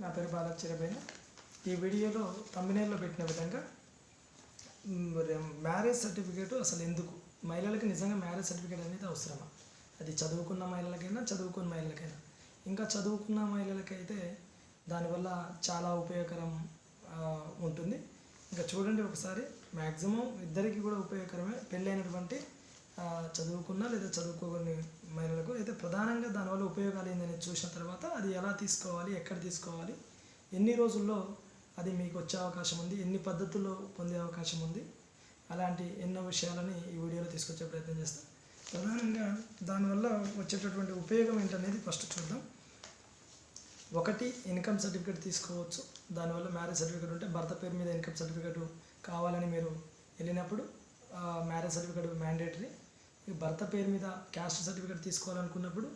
నా పేరు బాలాజీ చిరబైన. ఈ వీడియోలో థంబ్నెయిల్లో పెట్టిన విధంగా మ్యారేజ్ సర్టిఫికేట్ అసలు ఎందుకు, మహిళలకు నిజంగా మ్యారేజ్ సర్టిఫికేట్ అనేది అవసరమా? అది చదువుకున్న మహిళలకైనా చదువుకున్న మహిళలకైనా, ఇంకా చదువుకున్న మహిళలకైతే దానివల్ల చాలా ఉపయోగకరం ఉంటుంది. ఇంకా చూడండి ఒకసారి, మ్యాక్సిమం ఇద్దరికి కూడా ఉపయోగకరమే. పెళ్ళైనటువంటి చదువుకున్న లేదా చదువుకోని మహిళలకు అయితే ప్రధానంగా దానివల్ల ఉపయోగాలు ఏందని చూసిన తర్వాత అది ఎలా తీసుకోవాలి, ఎక్కడ తీసుకోవాలి, ఎన్ని రోజుల్లో అది మీకు వచ్చే అవకాశం ఉంది, ఎన్ని పద్ధతుల్లో పొందే అవకాశం ఉంది, అలాంటి ఎన్నో విషయాలని ఈ వీడియోలో తీసుకొచ్చే ప్రయత్నం చేస్తాం. ప్రధానంగా దానివల్ల వచ్చేటటువంటి ఉపయోగం ఏంటనేది ఫస్ట్ చూద్దాం. ఒకటి, ఇన్కమ్ సర్టిఫికేట్ తీసుకోవచ్చు. దానివల్ల మ్యారేజ్ సర్టిఫికేట్ ఉంటే భర్త పేరు మీద ఇన్కమ్ సర్టిఫికేట్ కావాలని మీరు వెళ్ళినప్పుడు మ్యారేజ్ సర్టిఫికేట్ మ్యాండేటరీ. భర్త పేరు మీద క్యాస్ట్ సర్టిఫికేట్ తీసుకోవాలనుకున్నప్పుడు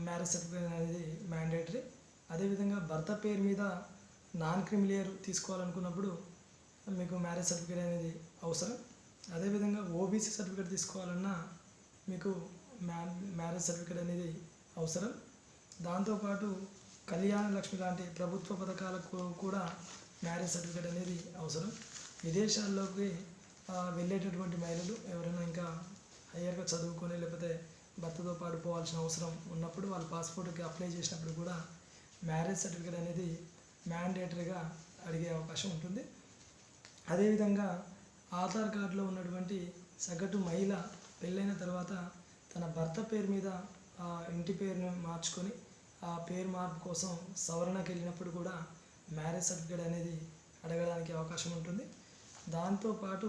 మ్యారేజ్ సర్టిఫికేట్ అనేది మ్యాండేటరీ. అదేవిధంగా భర్త పేరు మీద నాన్ క్రిమిలియర్ తీసుకోవాలనుకున్నప్పుడు మీకు మ్యారేజ్ సర్టిఫికేట్ అనేది అవసరం. అదేవిధంగా ఓబీసీ సర్టిఫికేట్ తీసుకోవాలన్నా మీకు మ్యారేజ్ సర్టిఫికేట్ అనేది అవసరం. దాంతోపాటు కళ్యాణ లక్ష్మి లాంటి ప్రభుత్వ పథకాలకు కూడా మ్యారేజ్ సర్టిఫికేట్ అనేది అవసరం. విదేశాల్లోకి వెళ్ళేటటువంటి మహిళలు ఎవరైనా ఇంకా హయ్యర్గా చదువుకొని లేకపోతే భర్తతో పాటు పోవాల్సిన అవసరం ఉన్నప్పుడు వాళ్ళ పాస్పోర్ట్కి అప్లై చేసినప్పుడు కూడా మ్యారేజ్ సర్టిఫికేట్ అనేది మ్యాండేటరీగా అడిగే అవకాశం ఉంటుంది. అదేవిధంగా ఆధార్ కార్డులో ఉన్నటువంటి సగటు మహిళ పెళ్ళైన తర్వాత తన భర్త పేరు మీద ఇంటి పేరును మార్చుకొని ఆ పేరు మార్పు కోసం సవరణకి వెళ్ళినప్పుడు కూడా మ్యారేజ్ సర్టిఫికేట్ అనేది అడగడానికి అవకాశం ఉంటుంది. దాంతోపాటు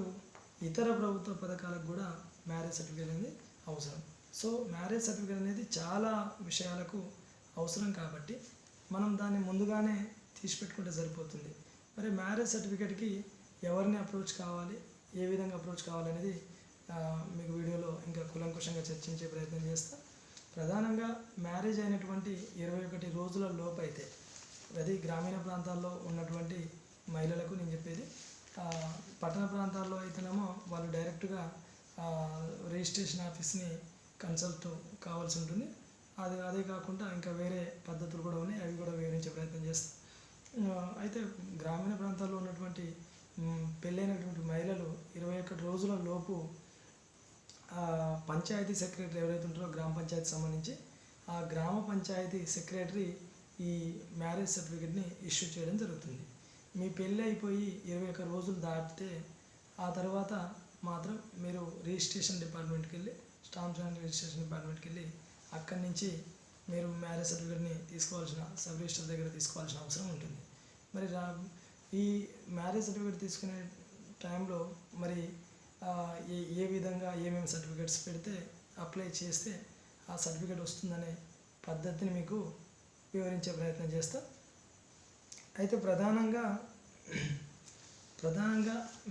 ఇతర ప్రభుత్వ పథకాలకు కూడా మ్యారేజ్ సర్టిఫికేట్ అనేది అవసరం. సో మ్యారేజ్ సర్టిఫికేట్ అనేది చాలా విషయాలకు అవసరం కాబట్టి మనం దాన్ని ముందుగానే తీసిపెట్టుకుంటే సరిపోతుంది. మరి మ్యారేజ్ సర్టిఫికేట్కి ఎవరిని అప్రోచ్ కావాలి, ఏ విధంగా అప్రోచ్ కావాలనేది మీకు వీడియోలో ఇంకా కూలంకుషంగా చర్చించే ప్రయత్నం చేస్తా. ప్రధానంగా మ్యారేజ్ అయినటువంటి 21 రోజుల లోపు అయితే, అది గ్రామీణ ప్రాంతాల్లో ఉన్నటువంటి మహిళలకు నేను చెప్పేది. పట్టణ ప్రాంతాల్లో అయితేనేమో వాళ్ళు డైరెక్ట్గా రిజిస్ట్రేషన్ ఆఫీస్ని కన్సల్ట్ కావాల్సి ఉంటుంది. అదే కాకుండా ఇంకా వేరే పద్ధతులు కూడా ఉన్నాయి, అవి కూడా వివరించే ప్రయత్నం చేస్తాం. అయితే గ్రామీణ ప్రాంతాల్లో ఉన్నటువంటి పెళ్ళైనటువంటి మహిళలు 21 రోజుల లోపు పంచాయతీ సెక్రటరీ ఎవరైతే ఉంటారో గ్రామ పంచాయతీ సంబంధించి ఆ గ్రామ పంచాయతీ సెక్రటరీ ఈ మ్యారేజ్ సర్టిఫికేట్ని ఇష్యూ చేయడం జరుగుతుంది. మీ పెళ్ళి అయిపోయి 21 రోజులు దాటితే ఆ తర్వాత మాత్రం మీరు రిజిస్ట్రేషన్ డిపార్ట్మెంట్కి వెళ్ళి, స్టాంప్స్ అండ్ రిజిస్ట్రేషన్ డిపార్ట్మెంట్కి వెళ్ళి అక్కడి నుంచి మీరు మ్యారేజ్ సర్టిఫికేట్ని సబ్ రిజిస్టర్ దగ్గర తీసుకోవాల్సిన అవసరం ఉంటుంది. మరి ఈ మ్యారేజ్ సర్టిఫికేట్ తీసుకునే టైంలో మరి ఏ విధంగా ఏమేమి సర్టిఫికేట్స్ పెడితే అప్లై చేస్తే ఆ సర్టిఫికేట్ వస్తుందనే పద్ధతిని మీకు వివరించే ప్రయత్నం చేస్తా. అయితే ప్రధానంగా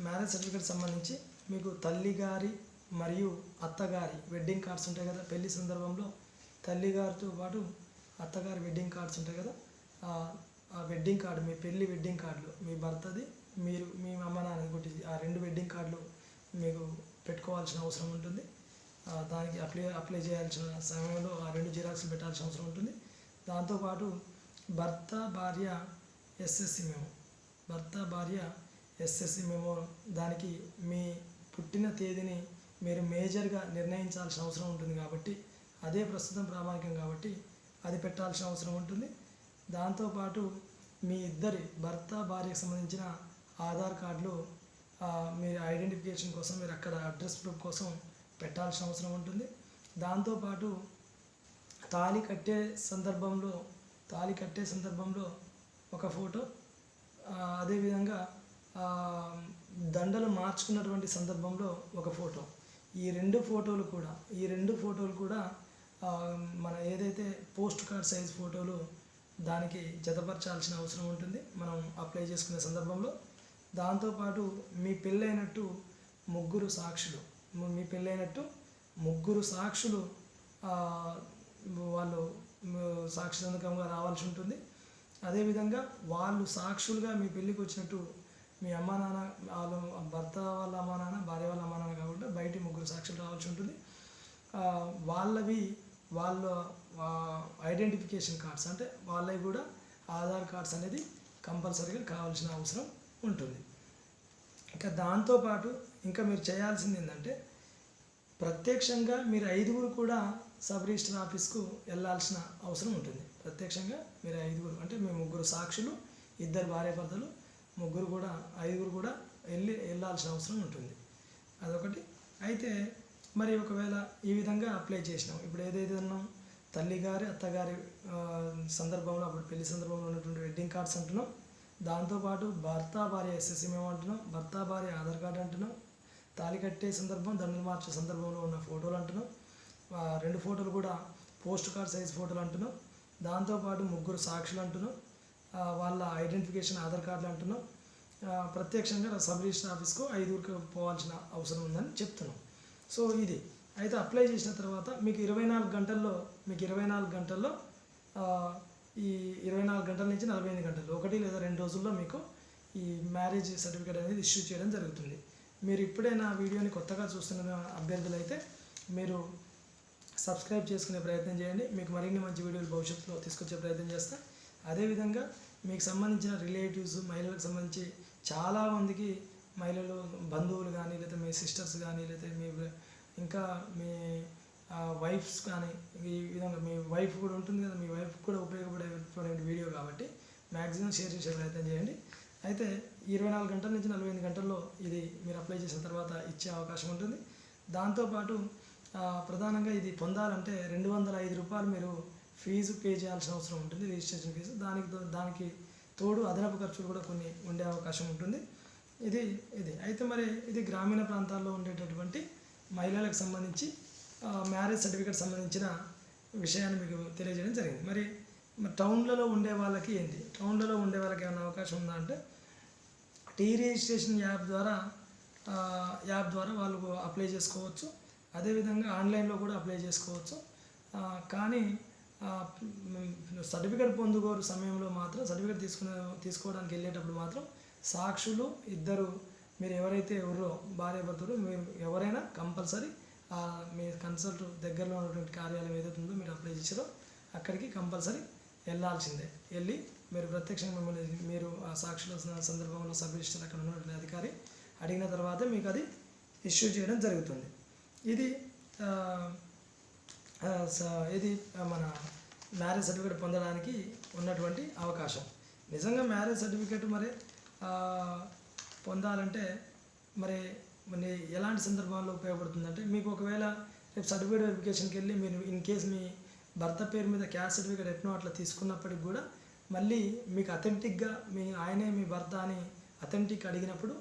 మ్యారేజ్ సర్టిఫికేట్ సంబంధించి మీకు తల్లిగారి మరియు అత్తగారి వెడ్డింగ్ కార్డ్స్ ఉంటాయి కదా. పెళ్లి సందర్భంలో తల్లిగారితో పాటు అత్తగారి వెడ్డింగ్ కార్డ్స్ ఉంటాయి కదా. ఆ వెడ్డింగ్ కార్డు, మీ పెళ్లి వెడ్డింగ్ కార్డులు, మీ భర్తది, మీరు మీ అమ్మ నాన్నది కొట్టి ఆ 2 వెడ్డింగ్ కార్డులు మీకు పెట్టుకోవాల్సిన అవసరం ఉంటుంది. దానికి అప్లై చేయాల్సిన సమయంలో ఆ 2 జిరాక్స్లు పెట్టాల్సిన అవసరం ఉంటుంది. దాంతోపాటు భర్త భార్య ఎస్ఎస్సి మెమో, దానికి మీ పుట్టిన తేదీని మీరు మేజర్గా నిర్ణయించాల్సిన అవసరం ఉంటుంది కాబట్టి అదే ప్రస్తుతం ప్రామాణికం కాబట్టి అది పెట్టాల్సిన అవసరం ఉంటుంది. దాంతోపాటు మీ ఇద్దరి భర్త భార్యకు సంబంధించిన ఆధార్ కార్డులు మీరు ఐడెంటిఫికేషన్ కోసం మీరు అక్కడ అడ్రస్ ప్రూఫ్ కోసం పెట్టాల్సిన అవసరం ఉంటుంది. దాంతోపాటు తాళి కట్టే సందర్భంలో ఒక ఫోటో, అదేవిధంగా దండలు మార్చుకున్నటువంటి సందర్భంలో ఒక ఫోటో, ఈ రెండు ఫోటోలు కూడా మన ఏదైతే పోస్ట్ కార్డ్ సైజ్ ఫోటోలు దానికి జతపరచాల్సిన అవసరం ఉంటుంది మనం అప్లై చేసుకునే సందర్భంలో. దాంతోపాటు మీ పెళ్ళైనట్టు ముగ్గురు సాక్షులు వాళ్ళు సాక్షి సంతకంగా రావాల్సి ఉంటుంది. అదేవిధంగా వాళ్ళు సాక్షులుగా మీ పెళ్ళికి వచ్చినట్టు మీ అమ్మా నాన్న, వాళ్ళు భర్త వాళ్ళ అమ్మా నాన్న, భార్య వాళ్ళ అమ్మా నాన్న కాకుండా బయట ముగ్గురు సాక్షులు రావాల్సి ఉంటుంది. ఐడెంటిఫికేషన్ కార్డ్స్ అంటే వాళ్ళవి కూడా ఆధార్ కార్డ్స్ అనేది కంపల్సరీగా కావాల్సిన అవసరం ఉంటుంది. ఇంకా దాంతోపాటు ఇంకా మీరు చేయాల్సింది ఏంటంటే ప్రత్యక్షంగా మీరు 5గురు కూడా సబ్ రిజిస్టర్ ఆఫీస్కు వెళ్ళాల్సిన అవసరం ఉంటుంది. ప్రత్యక్షంగా మీరు 5గురు అంటే మీ 3 సాక్షులు, 2 భార్యాభర్తలు, 5గురు కూడా వెళ్ళాల్సిన అవసరం ఉంటుంది. అదొకటి. అయితే మరి ఒకవేళ ఈ విధంగా అప్లై చేసినాం, ఇప్పుడు ఏదైతే ఉన్నాం తల్లిగారి అత్తగారి సందర్భంలో అప్పుడు పెళ్లి సందర్భంలో ఉన్నటువంటి వెడ్డింగ్ కార్డ్స్ అంటున్నాం, దాంతోపాటు భర్త భార్య ఎస్ఎస్సి మేము అంటున్నాం, భర్త భార్య ఆధార్ కార్డు అంటున్నాం, తాళి కట్టే సందర్భం దండలు మార్చే సందర్భంలో ఉన్న ఫోటోలు అంటున్నాం, 2 ఫోటోలు కూడా పోస్ట్ కార్డ్ సైజ్ ఫోటోలు అంటున్నాం, దాంతోపాటు 3 సాక్షులు అంటున్నాం, వాళ్ళ ఐడెంటిఫికేషన్ ఆధార్ కార్డులు అంటున్నాం, ప్రత్యక్షంగా సబ్ రిజిస్టర్ ఆఫీస్కు 5గురికి పోవాల్సిన అవసరం ఉందని చెప్తున్నాం. సో ఇది అయితే అప్లై చేసిన తర్వాత మీకు 24 గంటల్లో ఈ 24 గంటల నుంచి 48 గంటలు 1 లేదా 2 రోజుల్లో మీకు ఈ మ్యారేజ్ సర్టిఫికేట్ అనేది ఇష్యూ చేయడం జరుగుతుంది. మీరు ఇప్పుడే నా వీడియోని కొత్తగా చూస్తున్న అభ్యర్థులు అయితే మీరు సబ్స్క్రైబ్ చేసుకునే ప్రయత్నం చేయండి. మీకు మరిన్ని మంచి వీడియోలు భవిష్యత్తులో తీసుకొచ్చే ప్రయత్నం చేస్తా. అదేవిధంగా మీకు సంబంధించిన రిలేటివ్స్ మహిళలకు సంబంధించి చాలామందికి మహిళలు బంధువులు కానీ లేదా మీ సిస్టర్స్ కానీ లేదా ఇంకా మీ వైఫ్స్ కానీ ఈ విధంగా మీ వైఫ్ కూడా ఉంటుంది కదా, మీ వైఫ్ కూడా ఉపయోగపడే వీడియో కాబట్టి మ్యాక్సిమం షేర్ చేసే ప్రయత్నం చేయండి. అయితే 24 గంటల నుంచి 48 గంటల్లో ఇది మీరు అప్లై చేసిన తర్వాత ఇచ్చే అవకాశం ఉంటుంది. దాంతోపాటు ప్రధానంగా ఇది పొందాలంటే 205 రూపాయలు మీరు ఫీజు పే చేయాల్సిన అవసరం ఉంటుంది, రిజిస్ట్రేషన్ ఫీజు. దానికి తోడు అదనపు ఖర్చులు కూడా కొన్ని ఉండే అవకాశం ఉంటుంది. ఇది అయితే మరి ఇది గ్రామీణ ప్రాంతాల్లో ఉండేటటువంటి మహిళలకు సంబంధించి మ్యారేజ్ సర్టిఫికేట్ సంబంధించిన విషయాన్ని మీకు తెలియజేయడం జరిగింది. మరి టౌన్లలో ఉండే వాళ్ళకి ఏంటి, టౌన్లలో ఉండే వాళ్ళకి ఏమైనా అవకాశం ఉందా అంటే టీ రిజిస్ట్రేషన్ యాప్ ద్వారా వాళ్ళు అప్లై చేసుకోవచ్చు. అదేవిధంగా ఆన్లైన్లో కూడా అప్లై చేసుకోవచ్చు. కానీ సర్టిఫికేట్ పొందుకోరు సమయంలో మాత్రం సర్టిఫికేట్ తీసుకోవడానికి వెళ్ళేటప్పుడు మాత్రం సాక్షులు 2 మీరు ఎవరైతే ఎవరో భార్యాభర్తలు మీరు ఎవరైనా కంపల్సరీ మీ కన్సల్ట్ దగ్గరలో ఉన్నటువంటి కార్యాలయం ఏదైతే ఉందో మీరు అప్లై చేసారో అక్కడికి కంపల్సరీ వెళ్ళాల్సిందే. వెళ్ళి మీరు ప్రత్యక్షంగా మీరు ఆ సాక్షుల సందర్భంలో సబ్ రిజిస్టర్ అక్కడ ఉన్నటువంటి అధికారి అడిగిన తర్వాత మీకు అది ఇష్యూ చేయడం జరుగుతుంది. ఇది మన మ్యారేజ్ సర్టిఫికేట్ పొందడానికి ఉన్నటువంటి అవకాశం. నిజంగా మ్యారేజ్ సర్టిఫికేట్ మరి పొందాలంటే మరి ఎలాంటి సందర్భాల్లో ఉపయోగపడుతుందంటే మీకు ఒకవేళ రేపు సర్టిఫికేట్ వెరిఫికేషన్కి వెళ్ళి మీరు ఇన్ కేస్ మీ భర్త పేరు మీద క్యాస్ట్ సర్టిఫికేట్ ఎట్నో అట్లా తీసుకున్నప్పటికి కూడా మళ్ళీ మీకు అథెంటిక్గా ఆయనే మీ భర్త అని అథెంటిక్ అడిగినప్పుడు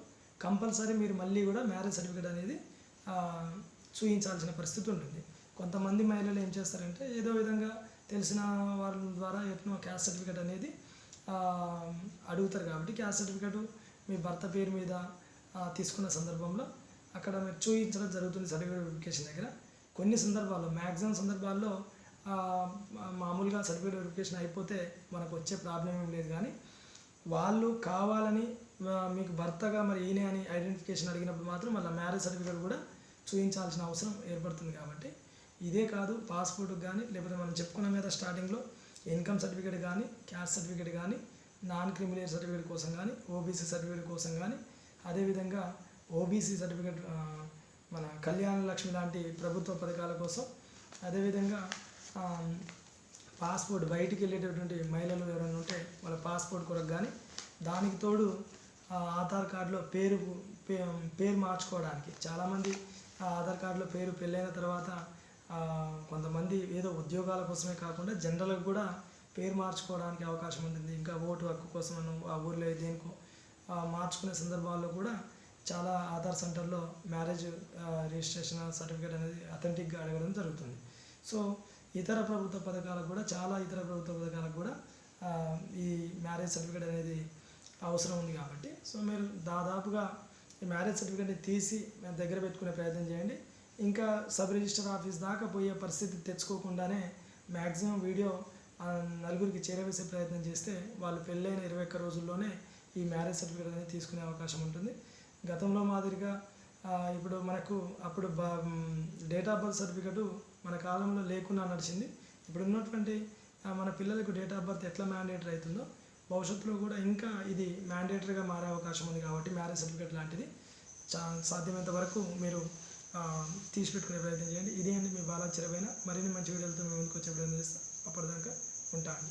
కంపల్సరీ మీరు మళ్ళీ కూడా మ్యారేజ్ సర్టిఫికేట్ అనేది చూపించాల్సిన పరిస్థితి ఉంటుంది. కొంతమంది మహిళలు ఏం చేస్తారంటే ఏదో విధంగా తెలిసిన వాళ్ళ ద్వారా ఎట్నో క్యాస్ట్ సర్టిఫికేట్ అనేది అడుగుతారు కాబట్టి క్యాస్ట్ సర్టిఫికేట్ మీ భర్త పేరు మీద తీసుకున్న సందర్భంలో అక్కడ మీరు చూపించడం జరుగుతుంది సర్టిఫికేట్ వెరిఫికేషన్ దగ్గర. కొన్ని సందర్భాల్లో మ్యాక్సిమం సందర్భాల్లో మామూలుగా సర్టిఫికేట్ వెరిఫికేషన్ అయిపోతే మనకు వచ్చే ప్రాబ్లం ఏం లేదు. కానీ వాళ్ళు కావాలని మీకు భర్తగా మరి ఈయనే అని ఐడెంటిఫికేషన్ అడిగినప్పుడు మాత్రం మళ్ళీ మ్యారేజ్ సర్టిఫికేట్ కూడా చూపించాల్సిన అవసరం ఏర్పడుతుంది. కాబట్టి ఇదే కాదు పాస్పోర్ట్కి కానీ లేకపోతే మనం చెప్పుకున్నాం కదా స్టార్టింగ్లో ఇన్కమ్ సర్టిఫికేట్ కానీ క్యాస్ట్ సర్టిఫికేట్ కానీ నాన్ క్రిమినల్ సర్టిఫికేట్ కోసం కానీ ఓబీసీ సర్టిఫికేట్ కోసం కానీ అదేవిధంగా ఓబీసీ సర్టిఫికేట్ మన కళ్యాణ లక్ష్మి లాంటి ప్రభుత్వ పథకాల కోసం అదేవిధంగా పాస్పోర్ట్ బయటికి వెళ్ళేటటువంటి మహిళలు ఎవరైనా ఉంటే వాళ్ళ పాస్పోర్ట్ కొరకు కానీ దానికి తోడు ఆధార్ కార్డులో పేరు మార్చుకోవడానికి చాలామంది ఆధార్ కార్డులో పేరు పెళ్ళైన తర్వాత కొంతమంది ఏదో ఉద్యోగాల కోసమే కాకుండా జనరల్గా కూడా పేరు మార్చుకోవడానికి అవకాశం ఉంటుంది. ఇంకా ఓటు హక్కు కోసం ఆ ఊర్లో దేనికో మార్చుకునే సందర్భాల్లో కూడా చాలా ఆధార్ సెంటర్లో మ్యారేజ్ రిజిస్ట్రేషన్ సర్టిఫికేట్ అనేది అథెంటిక్గా అడగడం జరుగుతుంది. సో ఇతర ప్రభుత్వ పథకాలకు కూడా ఈ మ్యారేజ్ సర్టిఫికేట్ అనేది అవసరం ఉంది. కాబట్టి సో మీరు దాదాపుగా ఈ మ్యారేజ్ సర్టిఫికేట్ని తీసి దగ్గర పెట్టుకునే ప్రయత్నం చేయండి. ఇంకా సబ్ రిజిస్టర్ ఆఫీస్ దాకా పోయే పరిస్థితి తెచ్చుకోకుండానే మ్యాక్సిమం వీడియో నలుగురికి చేరవేసే ప్రయత్నం చేస్తే వాళ్ళు పెళ్ళైన 21 రోజుల్లోనే ఈ మ్యారేజ్ సర్టిఫికేట్ అనేది తీసుకునే అవకాశం ఉంటుంది. గతంలో మాదిరిగా ఇప్పుడు మనకు అప్పుడు డేట్ ఆఫ్ బర్త్ సర్టిఫికేటు మన కాలంలో లేకుండా నడిచింది. ఇప్పుడు ఉన్నటువంటి మన పిల్లలకు డేట్ ఆఫ్ బర్త్ ఎట్లా మ్యాండేటరీ అవుతుందో భవిష్యత్తులో కూడా ఇంకా ఇది మ్యాండేటరీగా మారే అవకాశం ఉంది. కాబట్టి మ్యారేజ్ సర్టిఫికేట్ లాంటిది సాధ్యమైనంత వరకు మీరు తీసిపెట్టుకునే ప్రయత్నం చేయండి. ఇదే అండి మీ బాలాచరమైన మరిన్ని మంచి వీడియోలతో మేము ముందుకు వచ్చే ప్రయత్నం చేస్తాం. అప్పటిదాకా ఉంటాను.